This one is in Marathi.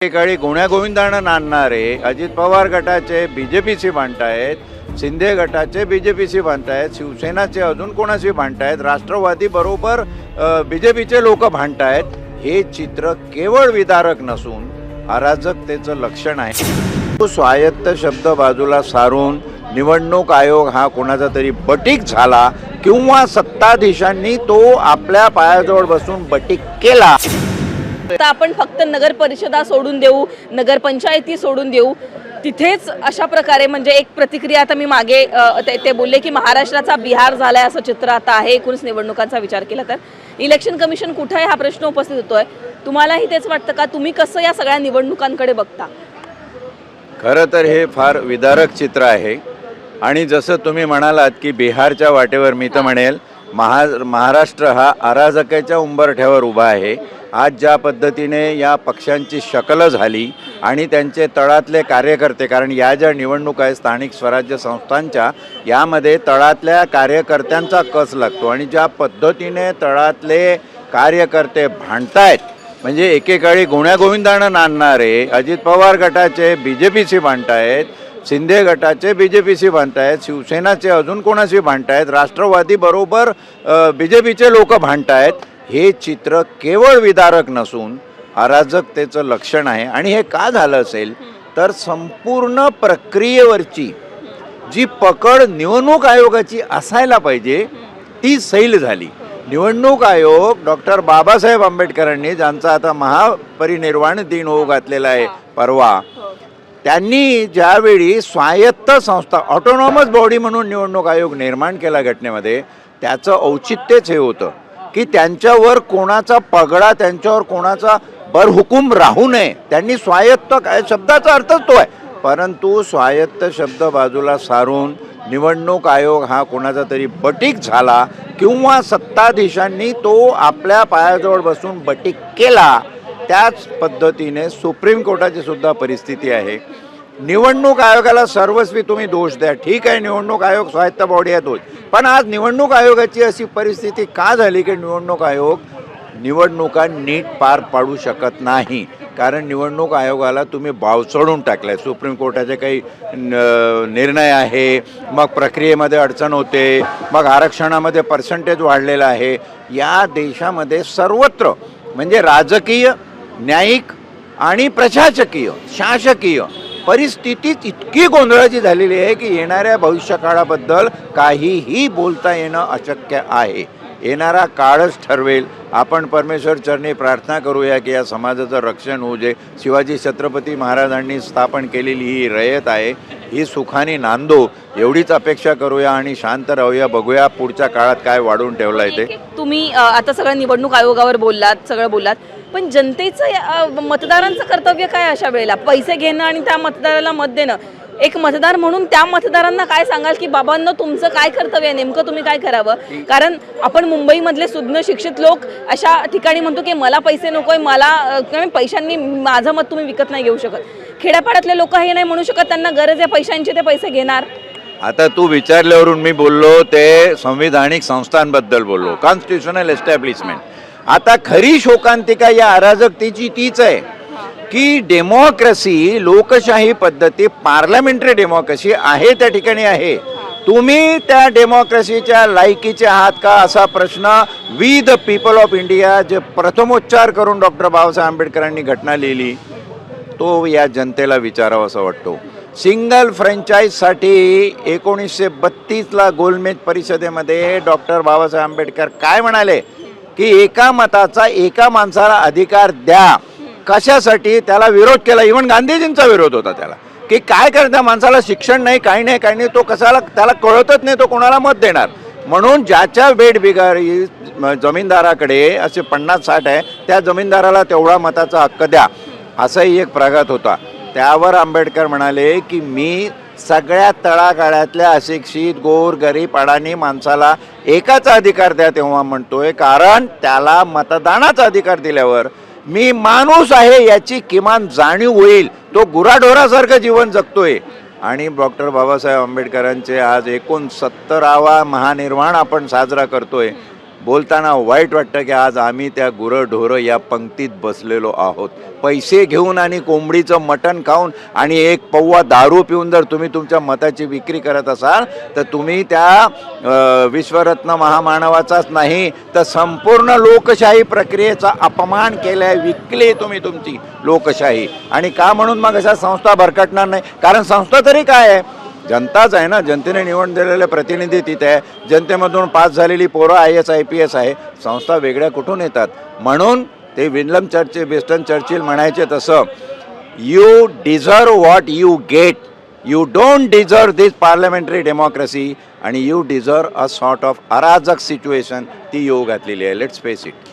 एकेकाळी गुण्यागोविंदानं नांदणारे अजित पवार गटाचे बीजेपीशी भांडतायत, शिंदे गटाचे बीजेपीशी भांडतायत, शिवसेनाचे अजून कोणाशी भांडतायत, राष्ट्रवादी बरोबर बीजेपीचे लोक भांडतायत. हे चित्र केवळ विदारक नसून अराजकतेचं लक्षण आहे. स्वायत्त शब्द बाजूला सारून निवडणूक आयोग हा कोणाचा तरी बटीक झाला किंवा सत्ताधीशांनी तो आपल्या पायाजवळ बसून बटीक केला. आता आपण फक्त नगर परिषदा सोडून देऊ, नगरपंचायती सोडून देऊ, तिथेच अशा प्रकारे म्हणजे एक प्रतिक्रिया आता मी मागे ते बोलले की महाराष्ट्राचा बिहार झालाय असं चित्र आता आहे. एकूणच निवडणुकांचा विचार केला तर इलेक्शन कमिशन कुठे आहे हा प्रश्न उपस्थित होतोय. तुम्हालाही तेच वाटतं का? तुम्ही कसं या सगळ्या निवडणुकांकडे बघता? खरं तर हे फार विदारक चित्र आहे आणि जसं तुम्ही म्हणालात की बिहारच्या वाटेवर मी तर म्हणेल महाराष्ट्र हा अराजकाच्या उंबरठ्यावर उभा आहे. आज ज्या पद्धतीने या पक्षांची शकल झाली आणि त्यांचे तळातले कार्यकर्ते, कारण या ज्या निवडणुका आहेत स्थानिक स्वराज्य संस्थांच्या, यामध्ये तळातल्या कार्यकर्त्यांचा कस लागतो आणि ज्या पद्धतीने तळातले कार्यकर्ते भांडतायत, म्हणजे एकेकाळी गुण्यागोविंदानं नांदणारे अजित पवार गटाचे बीजेपीशी भांडतायत, शिंदे गटाचे बीजेपीशी भांडतायत, शिवसेनाचे अजून कोणाशी भांडतायत, राष्ट्रवादी बरोबर बीजेपीचे लोक भांडतायत. हे चित्र केवळ विदारक नसून अराजकतेचं लक्षण आहे. आणि हे का झालं असेल तर संपूर्ण प्रक्रियेवरची जी पकड निवडणूक आयोगाची असायला पाहिजे ती सैल झाली. निवडणूक आयोग डॉक्टर बाबासाहेब आंबेडकरांनी, ज्यांचा आता महापरिनिर्वाण दिन होऊ घातलेला आहे परवा, त्यांनी ज्यावेळी स्वायत्त संस्था ऑटोनॉमस बॉडी म्हणून निवडणूक आयोग निर्माण केला घटनेमध्ये, त्याचं औचित्यच हे होतं की त्यांच्यावर कोणाचा पगडा, त्यांच्यावर कोणाचा बरहुकूम राहू नये. त्यांनी स्वायत्त, काय शब्दाचा अर्थच तो आहे, परंतु स्वायत्त शब्द बाजूला सारून निवडणूक आयोग हा कोणाचा तरी बटीक झाला किंवा सत्ताधीशांनी तो आपल्या पायाजवळ बसून बटीक केला. त्याच पद्धतीने सुप्रीम कोर्टाची सुद्धा परिस्थिती आहे. निवडणूक आयोगाला सर्वस्वी तुम्ही दोष द्या, ठीक आहे, निवडणूक आयोग स्वायत्त बॉडी आहे तोच, पण आज निवडणूक आयोगाची अशी परिस्थिती का झाली की निवडणूक आयोग निवडणुका नीट पार पाडू शकत नाही. कारण निवडणूक आयोगाला तुम्ही बावचळून टाकलं आहे. सुप्रीम कोर्टाचे काही निर्णय आहे, मग प्रक्रियेमध्ये अडचण होते, मग आरक्षणामध्ये पर्सेंटेज वाढलेला आहे. या देशामध्ये सर्वत्र म्हणजे राजकीय, न्यायिक आणि प्रशासकीय, शासकीय परिस्थितीच इतकी गोंधळाची झालेली आहे की येणाऱ्या भविष्यकाळाबद्दल काहीही बोलता येणं अशक्य आहे. येणारा काळच ठरवेल. आपण परमेश्वर चरणी प्रार्थना करूया की या समाजाचं रक्षण होऊ दे. शिवाजी छत्रपती महाराजांनी स्थापन केलेली ही रयत आहे, ही सुखाने नांदो एवढीच अपेक्षा करूया आणि शांत राहूया. बघूया पुढच्या काळात काय वाढून ठेवलं आहे ते. तुम्ही आता सगळं निवडणूक आयोगावर बोललात, सगळं बोललात, पण जनतेचं मतदारांचं कर्तव्य काय अशा वेळेला? पैसे घेणं आणि त्या मतदाराला मत देणं. एक मतदार म्हणून त्या मतदारांना काय सांगाल की बाबांनो तुमचं काय कर्तव्य आहे, नेमकं तुम्ही काय करावं? कारण आपण मुंबईमधले सुज्ञ शिक्षित लोक अशा ठिकाणी म्हणतो की मला पैसे नकोय, मला पैशांनी माझं मत तुम्ही विकत नाही घेऊ शकत. खेड्यापाड्यातले लोक हे नाही म्हणू शकत, त्यांना गरज आहे पैशांची, ते पैसे घेणार. आता तू विचारल्यावरून मी बोललो ते संविधानिक संस्थांबद्दल बोललो, कॉन्स्टिट्युशनल एस्टॅब्लिशमेंट. आता खरी शोकांतिका या अराजकतेची तीच आहे की डेमोक्रेसी, लोकशाही पद्धती, पार्लमेंटरी डेमोक्रेसी आहे त्या ठिकाणी आहे. तुम्ही त्या डेमोक्रेसीच्या लायकीचे आहात का असा प्रश्न we the people of India, जे प्रथमोच्चार करून डॉक्टर बाबासाहेब आंबेडकरांनी घटना लिहिली, तो या जनतेला विचारावा असं वाटतो. सिंगल फ्रँचाईजसाठी 1932ला गोलमेज परिषदेमध्ये डॉक्टर बाबासाहेब आंबेडकर काय म्हणाले की एका मताचा एका माणसाला अधिकार द्या. कशासाठी? त्याला विरोध केला. इव्हन गांधीजींचा विरोध होता त्याला की काय करता माणसाला शिक्षण नाही, काही नाही, काही नाही, तो कशाला, त्याला कळतच नाही, तो कोणाला मत देणार. म्हणून ज्याच्या बेडबिगारी जमीनदाराकडे असे 50-60 आहे, त्या जमीनदाराला तेवढा मताचा हक्क द्या, असाही एक प्रघात होता. त्यावर आंबेडकर म्हणाले की मी सगळ्या तळागाळ्यातल्या अशिक्षित, गोर, गरीब, अडाणी माणसाला एकाचा अधिकार द्या तेव्हा म्हणतोय, कारण त्याला मतदानाचा अधिकार दिल्यावर मी माणूस आहे याची किमान जाणीव होईल. तो गुराढोरासारखं जीवन जगतोय. आणि डॉक्टर बाबासाहेब आंबेडकरांचे आज 69वा महानिर्वाण आपण साजरा करतोय. बोलताना वाईट वाटतं की आज आम्ही त्या गुरंढोरं या पंक्तीत बसलेलो आहोत. पैसे घेऊन आणि कोंबडीचं मटण खाऊन आणि एक पौवा दारू पिऊन जर तुम्ही तुमच्या मताची विक्री करत असाल तर तुम्ही त्या विश्वरत्न महामानवाचाच नाही तर संपूर्ण लोकशाही प्रक्रियेचा अपमान केलाय, विकली तुम्ही तुमची लोकशाही. आणि का म्हणून मग अशा संस्था भरकटणार नाही? कारण संस्था तरी काय आहे? जनताच आहे ना, जनतेने निवडून दिलेले प्रतिनिधी तिथे आहे, जनतेमधून पास झालेली पोरं IAS IPS आहे. संस्था वेगळ्या कुठून येतात? म्हणून ते विन्स्टन चर्चिल म्हणायचे तसं, you deserve what you get, you don't deserve this parliamentary democracy आणि you deserve a sort of अराजक सिच्युएशन. ती येऊ घातलेली आहे. Let's face it.